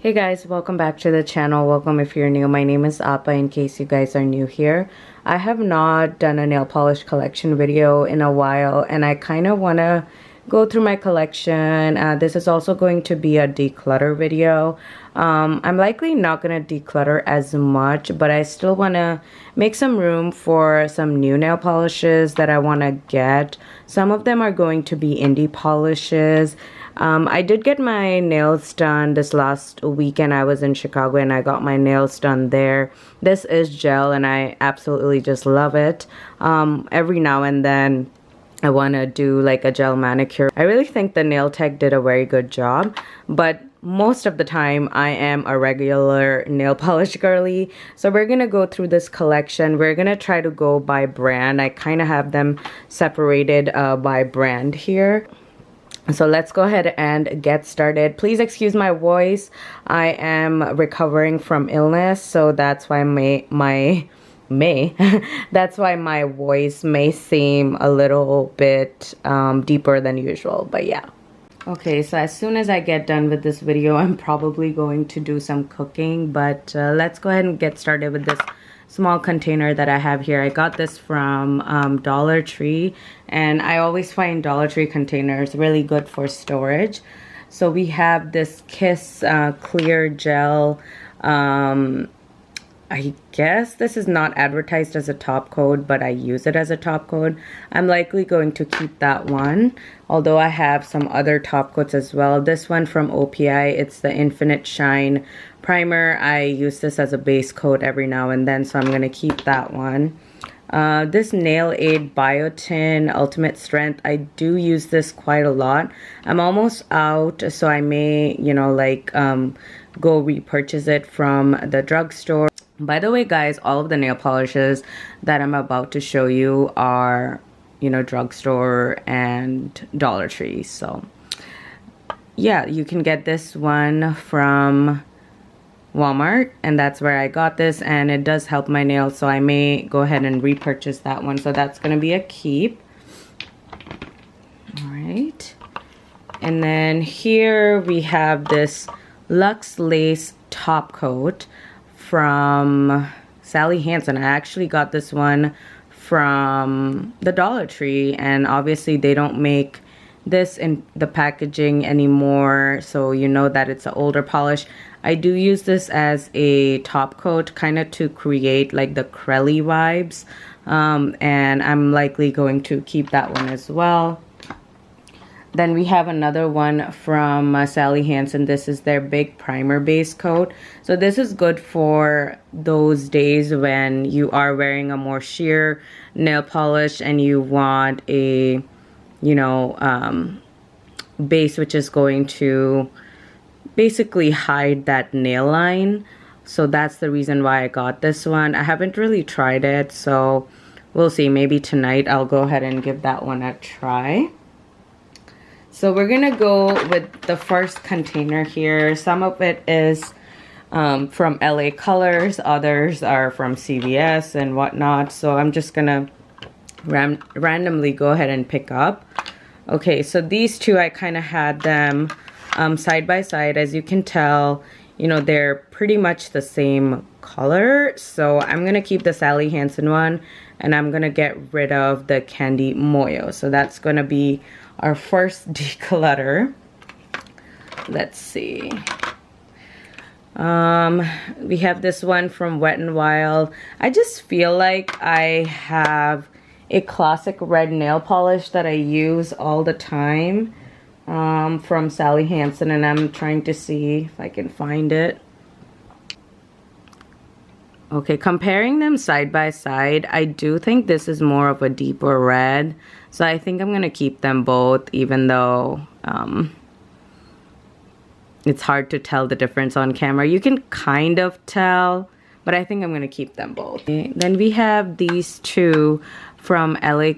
Hey guys, welcome back to the channel. Welcome if you're new. My name is Appa in case you guys are new here. I have not done a nail polish collection video in a while and I kind of want to go through my collection. This is also going to be a declutter video. I'm likely not going to declutter as much, but I still want to make some room for some new nail polishes that I want to get. Some of them are going to be indie polishes. I did get my nails done this last weekend. I was in Chicago and I got my nails done there. This is gel and I absolutely just love it. Every now and then I want to do like a gel manicure. I really think the nail tech did a very good job, but most of the time I am a regular nail polish girly. So we're gonna go through this collection. We're gonna try to go by brand. I kind of have them separated by brand here. So let's go ahead and get started. Please excuse my voice. I am recovering from illness, so that's why that's why my voice may seem a little bit deeper than usual, but yeah. Okay, so as soon as I get done with this video, I'm probably going to do some cooking, but let's go ahead and get started with this small container that I have here. I got this from Dollar Tree, and I always find Dollar Tree containers really good for storage. So we have this Kiss clear gel. I guess this is not advertised as a top coat, but I use it as a top coat. I'm likely going to keep that one, although I have some other top coats as well. This one from OPI, it's the Infinite Shine Primer. I use this as a base coat every now and then, so I'm going to keep that one. This Nail Aid Biotin Ultimate Strength, I do use this quite a lot. I'm almost out, so I may, you know, like go repurchase it from the drugstore. By the way, guys, all of the nail polishes that I'm about to show you are, you know, drugstore and Dollar Tree. So yeah, you can get this one from Walmart, and that's where I got this, and it does help my nails, so I may go ahead and repurchase that one. So that's going to be a keep. All right. And then here we have this Luxe Lace top coat from Sally Hansen. I actually got this one from the Dollar Tree, and obviously they don't make this in the packaging anymore, so you know that it's an older polish. I do use this as a top coat, kind of to create like the crelly vibes, and I'm likely going to keep that one as well. Then we have another one from Sally Hansen. This is their big primer base coat. So this is good for those days when you are wearing a more sheer nail polish and you want a, you know, base which is going to basically hide that nail line. So that's the reason why I got this one. I haven't really tried it, so we'll see. Maybe tonight I'll go ahead and give that one a try. So we're gonna go with the first container here. Some of it is from LA Colors, others are from CVS and whatnot. So I'm just gonna randomly go ahead and pick up. Okay, so these two, I kind of had them side by side. As you can tell, you know, they're pretty much the same color. So I'm gonna keep the Sally Hansen one, and I'm gonna get rid of the Candy Moyo. So that's gonna be our first declutter. Let's see. We have this one from Wet n Wild. I just feel like I have a classic red nail polish that I use all the time from Sally Hansen, and I'm trying to see if I can find it. Okay, comparing them side by side, I do think this is more of a deeper red. So I think I'm going to keep them both, even though it's hard to tell the difference on camera. You can kind of tell, but I think I'm going to keep them both. Okay, then we have these two from LA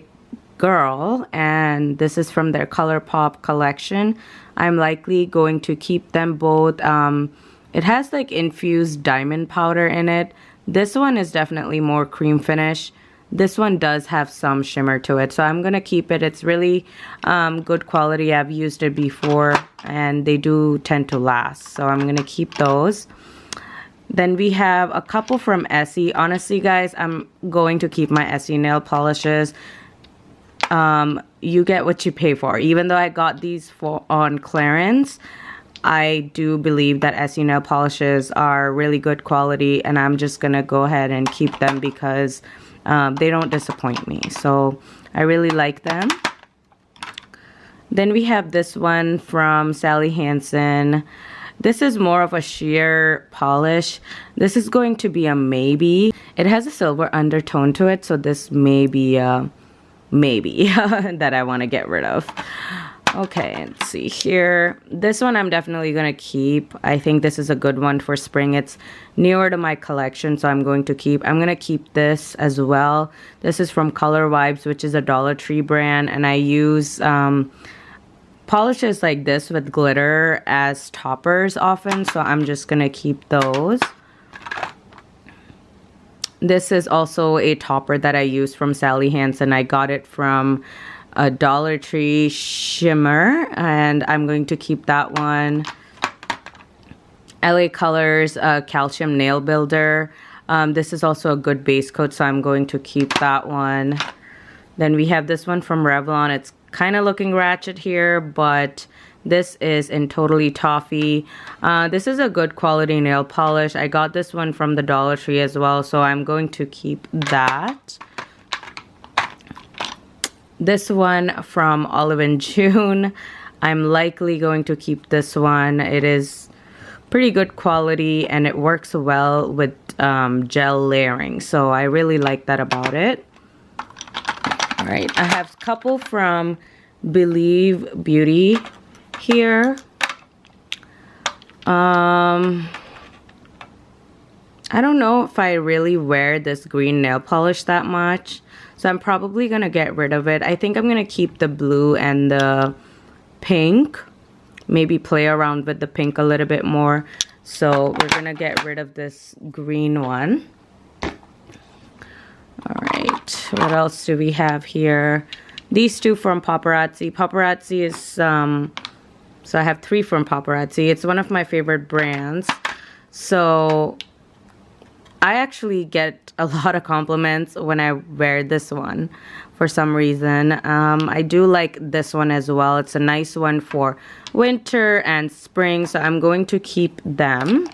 Girl, and this is from their ColourPop collection. I'm likely going to keep them both. It has like infused diamond powder in it. This one is definitely more cream finish. this one does have some shimmer to it, so I'm gonna keep it. It's really good quality. I've used it before and they do tend to last, so I'm gonna keep those. Then we have a couple from Essie. Honestly guys, I'm going to keep my Essie nail polishes. You get what you pay for. Even though I got these on clearance, I do believe that Essie nail polishes are really good quality, and I'm just gonna go ahead and keep them because they don't disappoint me. So I really like them. Then we have this one from Sally Hansen. This is more of a sheer polish. This is going to be a maybe. It has a silver undertone to it, so this may be a maybe that I want to get rid of. Okay, let's see here. This one I'm definitely going to keep. I think this is a good one for spring. It's newer to my collection, so I'm going to keep. I'm going to keep this as well. This is from Color Vibes, which is a Dollar Tree brand, and I use polishes like this with glitter as toppers often, so I'm just going to keep those. This is also a topper that I use from Sally Hansen. I got it from a Dollar Tree shimmer, and I'm going to keep that one. LA Colors Calcium Nail Builder. This is also a good base coat, so I'm going to keep that one. Then we have this one from Revlon. It's kind of looking ratchet here, but this is in Totally Toffee. This is a good quality nail polish. I got this one from the Dollar Tree as well, so I'm going to keep that. This one from Olive and June. I'm likely going to keep this one. It is pretty good quality and it works well with gel layering, so I really like that about it. All right, I have a couple from Believe Beauty here. I don't know if I really wear this green nail polish that much, so I'm probably gonna get rid of it. I think I'm gonna keep the blue and the pink, maybe play around with the pink a little bit more. So we're gonna get rid of this green one. All right, what else do we have here? These two from Paparazzi. Paparazzi is so I have 3 from Paparazzi. It's one of my favorite brands. So I actually get a lot of compliments when I wear this one for some reason. I do like this one as well. It's a nice one for winter and spring, so I'm going to keep them.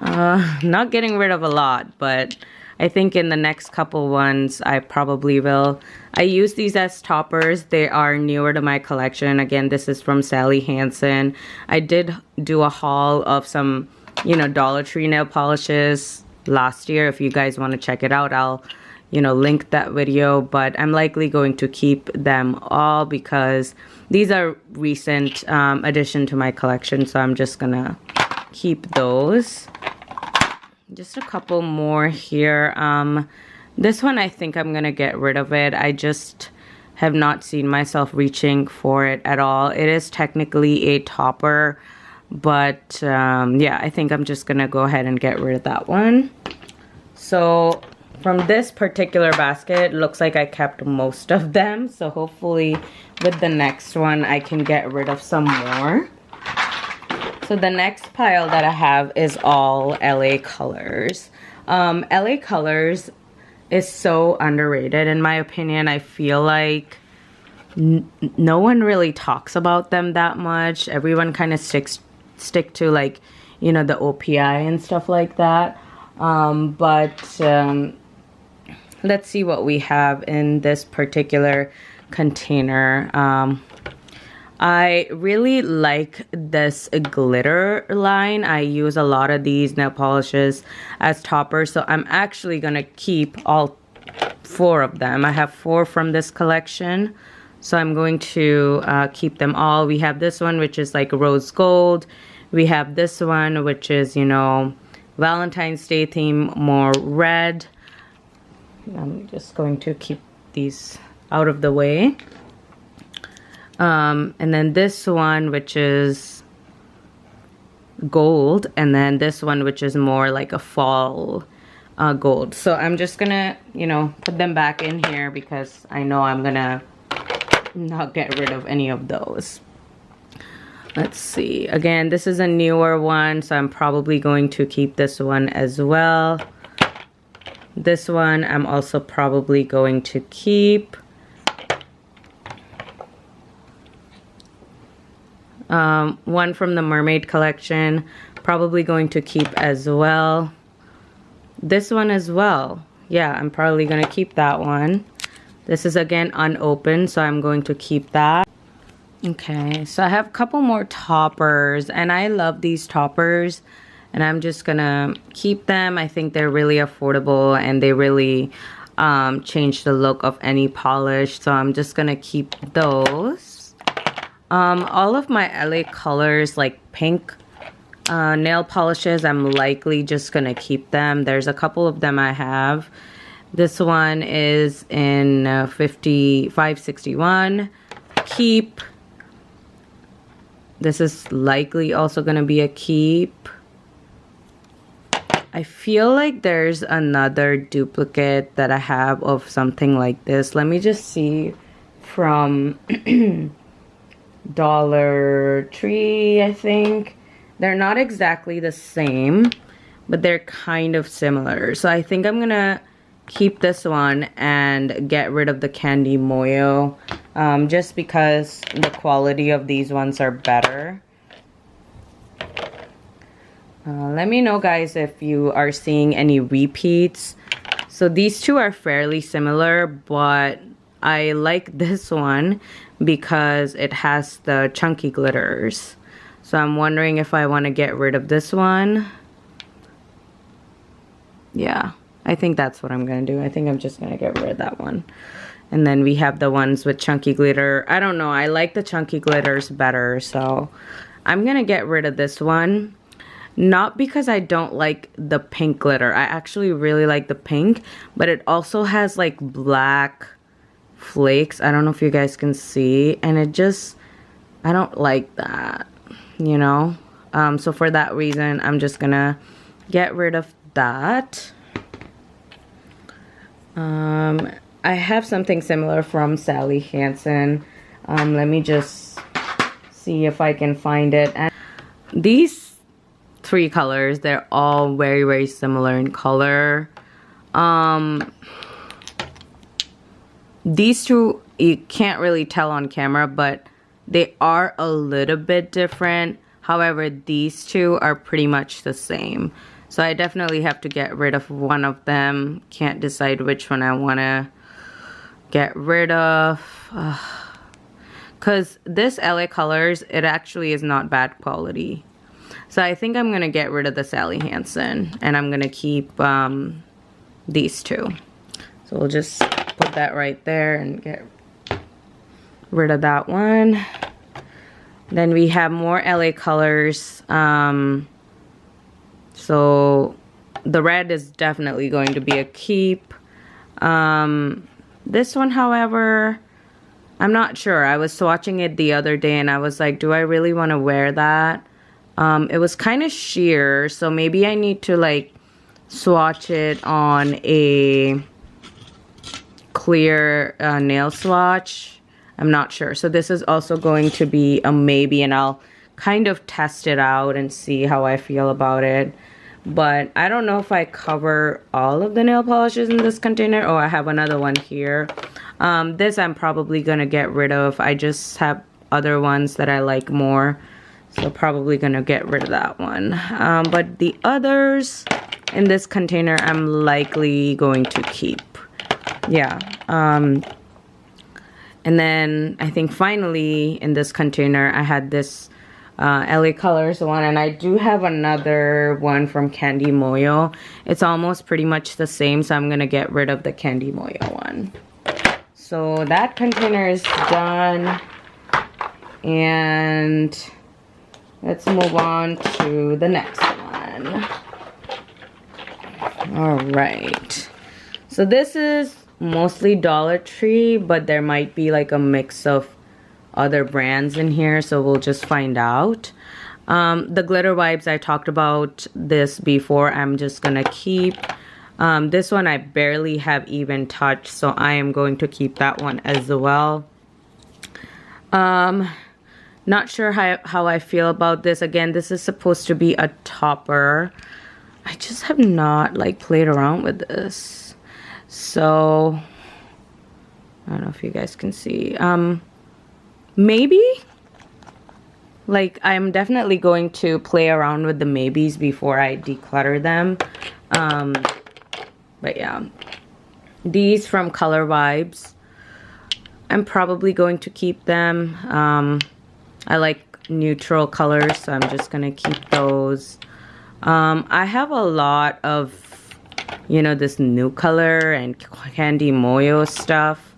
Not getting rid of a lot, but I think in the next couple ones I probably will. I use these as toppers. They are newer to my collection. Again, this is from Sally Hansen. I did do a haul of some, you know, Dollar Tree nail polishes last year. If you guys want to check it out, I'll, you know, link that video. But I'm likely going to keep them all because these are recent addition to my collection, so I'm just gonna keep those. Just a couple more here. This one I think I'm gonna get rid of it. I just have not seen myself reaching for it at all. It is technically a topper, but yeah, I think I'm just gonna go ahead and get rid of that one. So from this particular basket, looks like I kept most of them, so hopefully with the next one I can get rid of some more. So the next pile that I have is all LA Colors. LA Colors is so underrated in my opinion. I feel like no one really talks about them that much. Everyone kind of stick to, like, you know, the OPI and stuff like that. Let's see what we have in this particular container. I really like this glitter line. I use a lot of these nail polishes as toppers, so I'm actually gonna keep all 4 of them. I have 4 from this collection, so I'm going to keep them all. We have this one, which is like rose gold. We have this one, which is, you know, Valentine's Day theme, more red. I'm just going to keep these out of the way. And then this one, which is gold, and then this one, which is more like a fall gold. So I'm just gonna, you know, put them back in here because I know I'm gonna not get rid of any of those. Let's see. Again, this is a newer one, so I'm probably going to keep this one as well. This one I'm also probably going to keep. One from the mermaid collection, probably going to keep as well. This one as well. Yeah, I'm probably going to keep that one. This is again unopened, so I'm going to keep that. Okay, so I have a couple more toppers, and I love these toppers, and I'm just gonna keep them. I think they're really affordable, and they really change the look of any polish, so I'm just gonna keep those. All of my LA colors, like pink nail polishes, I'm likely just gonna keep them. There's a couple of them I have. This one is in 561. Keep. This is likely also going to be a keep. I feel like there's another duplicate that I have of something like this. Let me just see, from Dollar Tree, I think. They're not exactly the same, but they're kind of similar. So I think I'm going to keep this one and get rid of the Candy Moyo, just because the quality of these ones are better. Let me know, guys, if you are seeing any repeats. So these two are fairly similar, but I like this one because it has the chunky glitters. So I'm wondering if I want to get rid of this one. Yeah, I think that's what I'm going to do. I think I'm just going to get rid of that one. And then we have the ones with chunky glitter. I don't know. I like the chunky glitters better. So I'm going to get rid of this one. Not because I don't like the pink glitter. I actually really like the pink. But it also has like black flakes. I don't know if you guys can see. And it just, I don't like that. You know. So for that reason, I'm just going to get rid of that. I have something similar from Sally Hansen. Let me just see if I can find it. And these three colors, they're all very, very similar in color. These two, you can't really tell on camera, but they are a little bit different. However, these two are pretty much the same. So I definitely have to get rid of one of them. Can't decide which one I want to get rid of. Because this LA Colors, it actually is not bad quality. So I think I'm going to get rid of the Sally Hansen. And I'm going to keep these two. So we'll just put that right there and get rid of that one. Then we have more LA Colors. So the red is definitely going to be a keep. This one, however, I'm not sure. I was swatching it the other day and I was like, do I really want to wear that? It was kind of sheer, so maybe I need to like swatch it on a clear nail swatch. I'm not sure. So this is also going to be a maybe, and I'll kind of test it out and see how I feel about it. But I don't know if I cover all of the nail polishes in this container. Oh, I have another one here. This I'm probably going to get rid of. I just have other ones that I like more. So probably going to get rid of that one. But the others in this container I'm likely going to keep. Yeah. And then I think finally in this container I had this LA Colors one, and I do have another one from Candy Moyo. It's almost pretty much the same, so I'm going to get rid of the Candy Moyo one. So that container is done, and let's move on to the next one. Alright, so this is mostly Dollar Tree, but there might be like a mix of other brands in here, so we'll just find out. The glitter wipes, I talked about this before. I'm just gonna keep. This one I barely have even touched, so I am going to keep that one as well. Not sure how I feel about this. Again, this is supposed to be a topper. I just have not like played around with this. So I don't know if you guys can see. Maybe like I'm definitely going to play around with the maybes before I declutter them. But yeah, these from Color Vibes, I'm probably going to keep them. I like neutral colors, so I'm just gonna keep those. I have a lot of, you know, this new color and Candy Moyo stuff.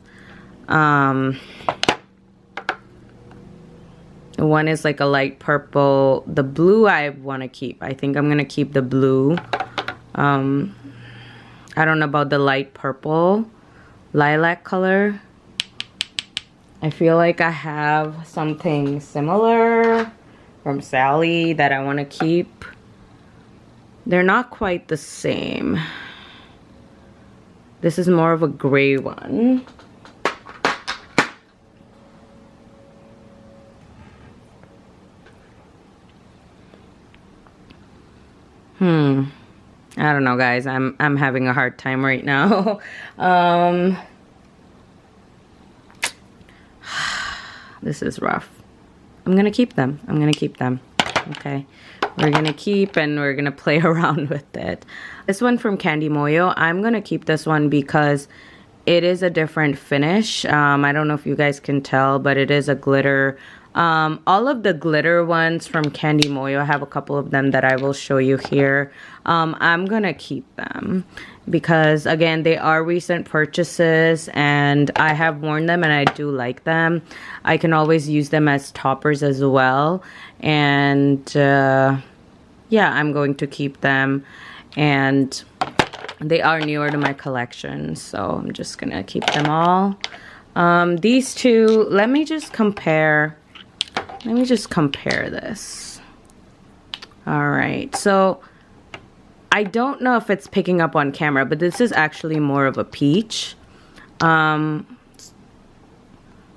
One is like a light purple. The blue I want to keep. I think I'm gonna keep the blue. I don't know about the light purple lilac color. I feel like I have something similar from Sally that I want to keep. They're not quite the same. This is more of a gray one. I don't know, guys. I'm having a hard time right now. This is rough. I'm gonna keep them. I'm gonna keep them. Okay. We're gonna keep and we're gonna play around with it. This one from Candy Moyo, I'm gonna keep this one because it is a different finish. I don't know if you guys can tell, but it is a glitter. All of the glitter ones from Candy Moyo, I have a couple of them that I will show you here. I'm gonna keep them because again, they are recent purchases and I have worn them and I do like them. I can always use them as toppers as well. And yeah, I'm going to keep them, and they are newer to my collection, so I'm just gonna keep them all. These two, let me just compare this. All right, so I don't know if it's picking up on camera, but this is actually more of a peach. But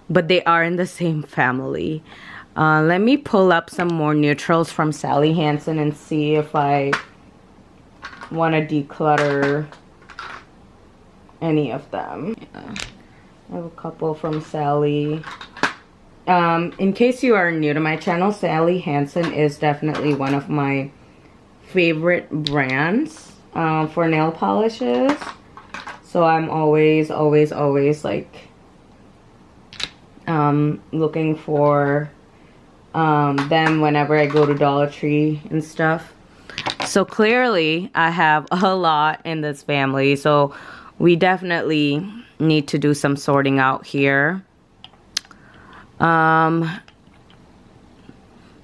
they are in the same family. Let me pull up some more neutrals from Sally Hansen and see if I want to declutter any of them. Yeah. I have a couple from Sally. In case you are new to my channel, Sally Hansen is definitely one of my favorite brands for nail polishes. So I'm always like looking for them whenever I go to Dollar Tree and stuff. So clearly I have a lot in this family, so we definitely need to do some sorting out here.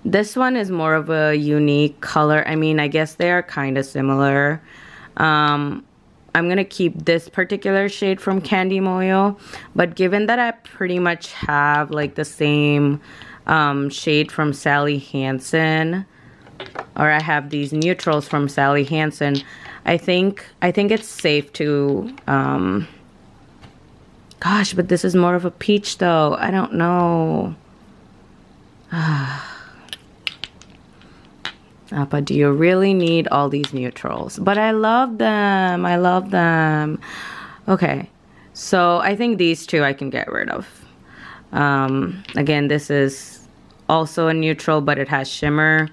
This one is more of a unique color. I mean, I guess they are kind of similar. I'm gonna keep this particular shade from Candy Moyo, but given that I pretty much have like the same shade from Sally Hansen, or I have these neutrals from Sally Hansen, I think it's safe to gosh, but this is more of a peach though. I don't know. But do you really need all these neutrals? But I love them. I love them. Okay, so I think these two I can get rid of. Again, this is also a neutral, but it has shimmer.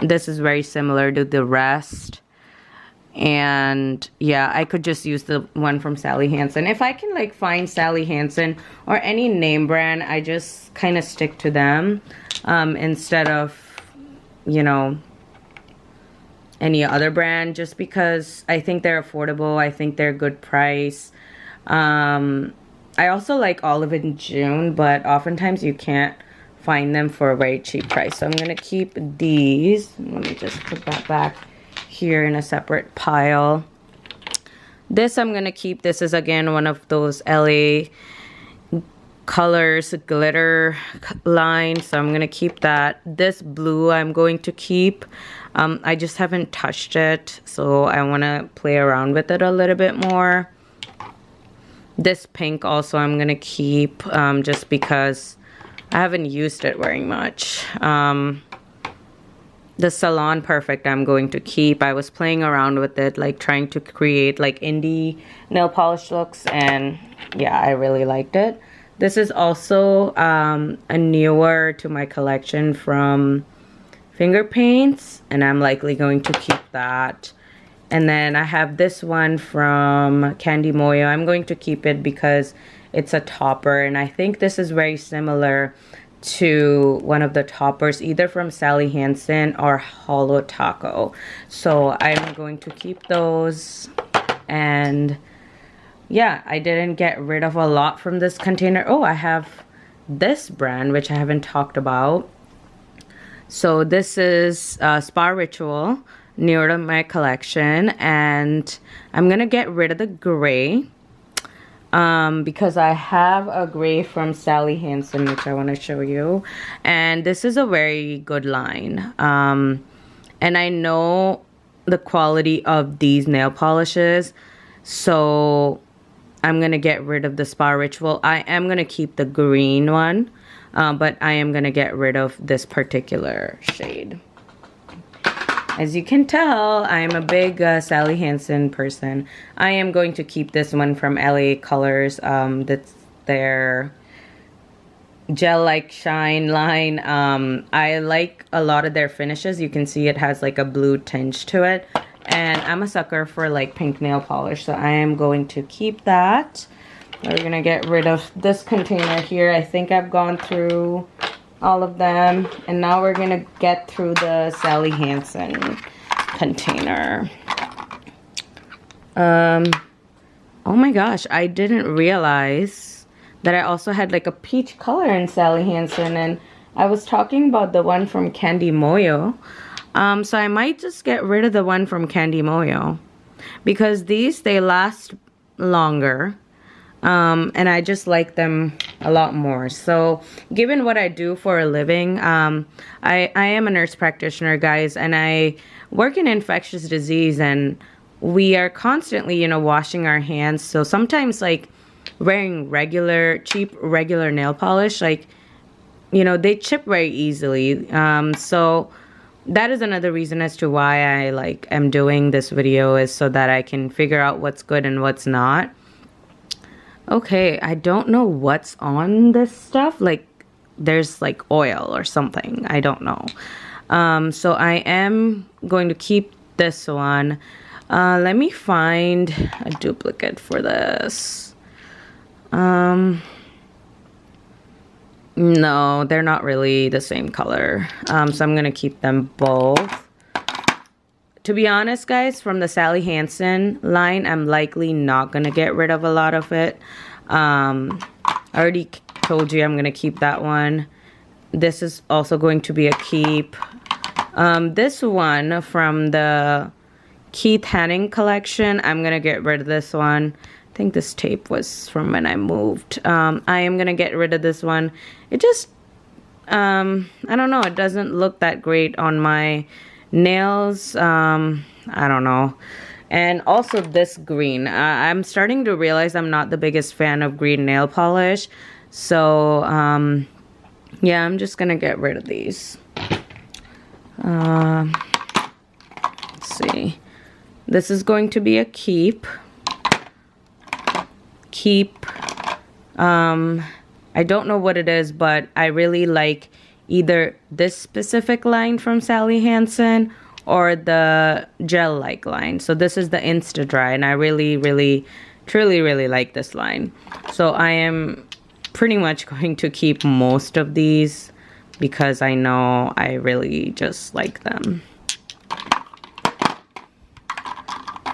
This is very similar to the rest. And yeah, I could just use the one from Sally Hansen. If I can like find Sally Hansen or any name brand, I just kind of stick to them instead of, you know, any other brand, just because I think they're affordable. I think they're good price. I also like Olive and June, but oftentimes you can't find them for a very cheap price. So I'm gonna keep these. Let me just put that back here in a separate pile. This I'm gonna keep. This is again one of those LA Colors glitter line, so I'm gonna keep that. This blue I'm going to keep. I just haven't touched it, so I want to play around with it a little bit more. This pink also I'm gonna keep, just because I haven't used it very much. The Salon Perfect I'm going to keep. I was playing around with it, like trying to create like indie nail polish looks, and yeah, I really liked it. This is also a newer to my collection from Finger Paints, and I'm likely going to keep that. And then I have this one from Candy Moyo. I'm going to keep it because it's a topper, and I think this is very similar to one of the toppers, either from Sally Hansen or Hollow Taco. So I'm going to keep those. And yeah, I didn't get rid of a lot from this container. Oh, I have this brand, which I haven't talked about. So this is Spa Ritual, newer to my collection, and I'm gonna get rid of the gray because I have a gray from Sally Hansen, which I want to show you, and this is a very good line, and I know the quality of these nail polishes, so I'm gonna get rid of the Spa Ritual. I am gonna keep the green one, but I am gonna get rid of this particular shade. As you can tell, I'm a big Sally Hansen person. I am going to keep this one from LA Colors. That's their gel like shine line. I like a lot of their finishes. You can see it has like a blue tinge to it, and I'm a sucker for like pink nail polish, so I am going to keep that. We're gonna get rid of this container here. I think I've gone through all of them, and now we're gonna get through the Sally Hansen container. Oh my gosh, I didn't realize that I also had like a peach color in Sally Hansen, and I was talking about the one from Candy Moyo. So I might just get rid of the one from Candy Moyo because these, they last longer. And I just like them a lot more. So given what I do for a living, I am a nurse practitioner, guys, and I work in infectious disease, and we are constantly, you know, washing our hands. So sometimes like wearing cheap regular nail polish, like, you know, they chip very easily. So that is another reason as to why I like am doing this video, is so that I can figure out what's good and what's not. Okay, I don't know what's on this stuff. Like, there's like oil or something. I don't know. So I am going to keep this one. Let me find a duplicate for this. No, they're not really the same color. So I'm going to keep them both. To be honest, guys, from the Sally Hansen line, I'm likely not going to get rid of a lot of it. I already told you I'm going to keep that one. This is also going to be a keep. This one from the Keith Haring collection, I'm going to get rid of this one. I think this tape was from when I moved. I am going to get rid of this one. It just, I don't know, it doesn't look that great on my nails. I don't know. And also this green. I'm starting to realize I'm not the biggest fan of green nail polish. So, yeah, I'm just gonna get rid of these. Let's see. This is going to be a keep. I don't know what it is, but I really like either this specific line from Sally Hansen or the gel-like line. So this is the Insta Dry, and I really, truly like this line. So I am pretty much going to keep most of these because I know I really just like them.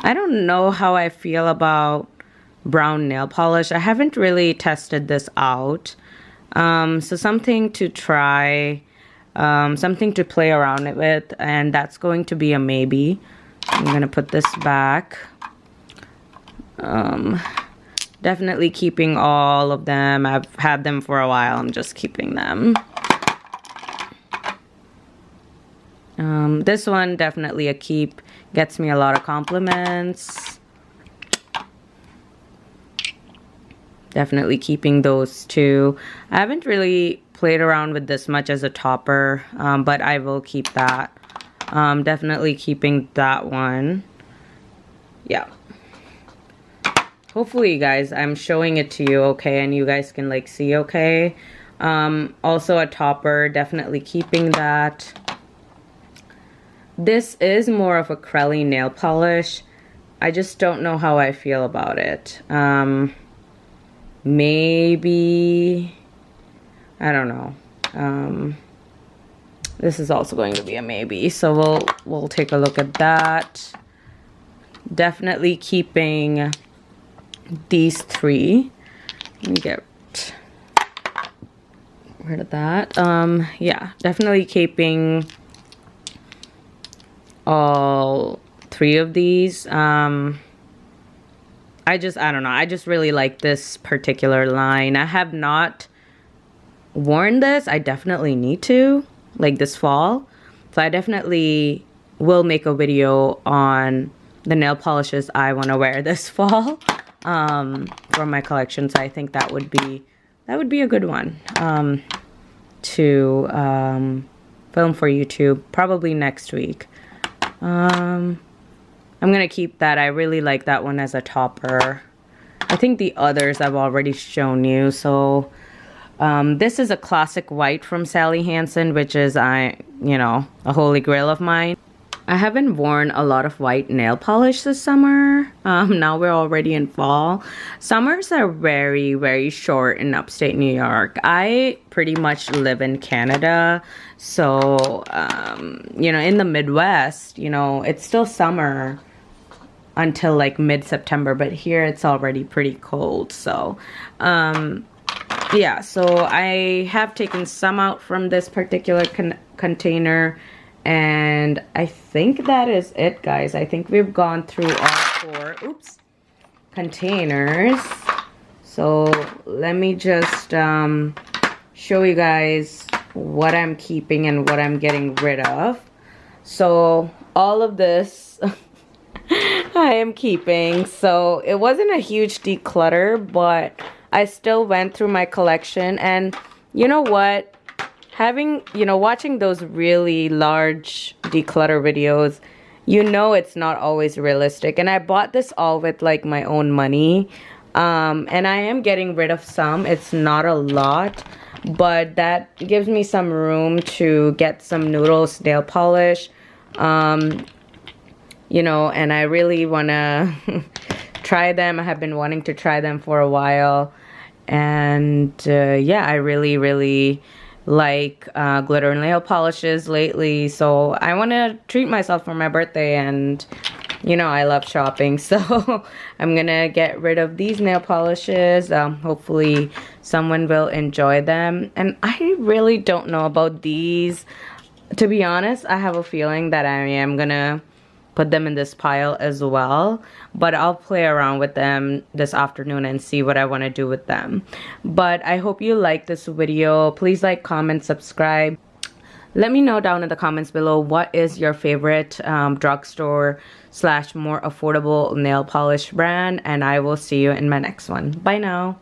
I don't know how I feel about brown nail polish. I haven't really tested this out. So something to try, something to play around with, and that's going to be a maybe. I'm gonna put this back. definitely keeping all of them. I've had them for a while. I'm just keeping them. This one, definitely a keep. Gets me a lot of compliments. Definitely keeping those two. I haven't really played around with this much as a topper, but I will keep that. Definitely keeping that one. Yeah. Hopefully, you guys, I'm showing it to you okay, and you guys can like see okay. Also a topper, definitely keeping that. This is more of a Crelly nail polish. I just don't know how I feel about it. Maybe, I don't know. This is also going to be a maybe, so we'll take a look at that. Definitely keeping these three. Let me get rid of that. Yeah, definitely keeping all three of these. I don't know, I just really like this particular line. I have not worn this. I definitely need to, like this fall, so I definitely will make a video on the nail polishes I want to wear this fall from my collection. So I think that would be a good one to film for YouTube, probably next week. I'm gonna keep that. I really like that one as a topper. I think the others I've already shown you. So this is a classic white from Sally Hansen, which is you know, a holy grail of mine. I haven't worn a lot of white nail polish this summer. Now we're already in fall. Summers are very, very short in upstate New York. I pretty much live in Canada. So, you know, in the Midwest, you know, it's still summer until like mid-September. But here it's already pretty cold. So, yeah. So I have taken some out from this particular container. And I think that is it, guys. I think we've gone through all 4 containers. So let me just show you guys what I'm keeping and what I'm getting rid of. So all of this I am keeping. So it wasn't a huge declutter, but I still went through my collection. And you know what? Watching those really large declutter videos, you know it's not always realistic. And I bought this all with like my own money. And I am getting rid of some. It's not a lot, but that gives me some room to get some Noodles nail polish. You know, and I really want to try them. I have been wanting to try them for a while. And yeah, I really, really like glitter nail polishes lately, so I want to treat myself for my birthday, and you know I love shopping, so I'm gonna get rid of these nail polishes. Hopefully someone will enjoy them. And I really don't know about these, to be honest. I have a feeling that I am gonna put them in this pile as well, but I'll play around with them this afternoon and see what I want to do with them. But I hope you like this video. Please like, comment, subscribe. Let me know down in the comments below what is your favorite drugstore / more affordable nail polish brand, and I will see you in my next one. Bye now.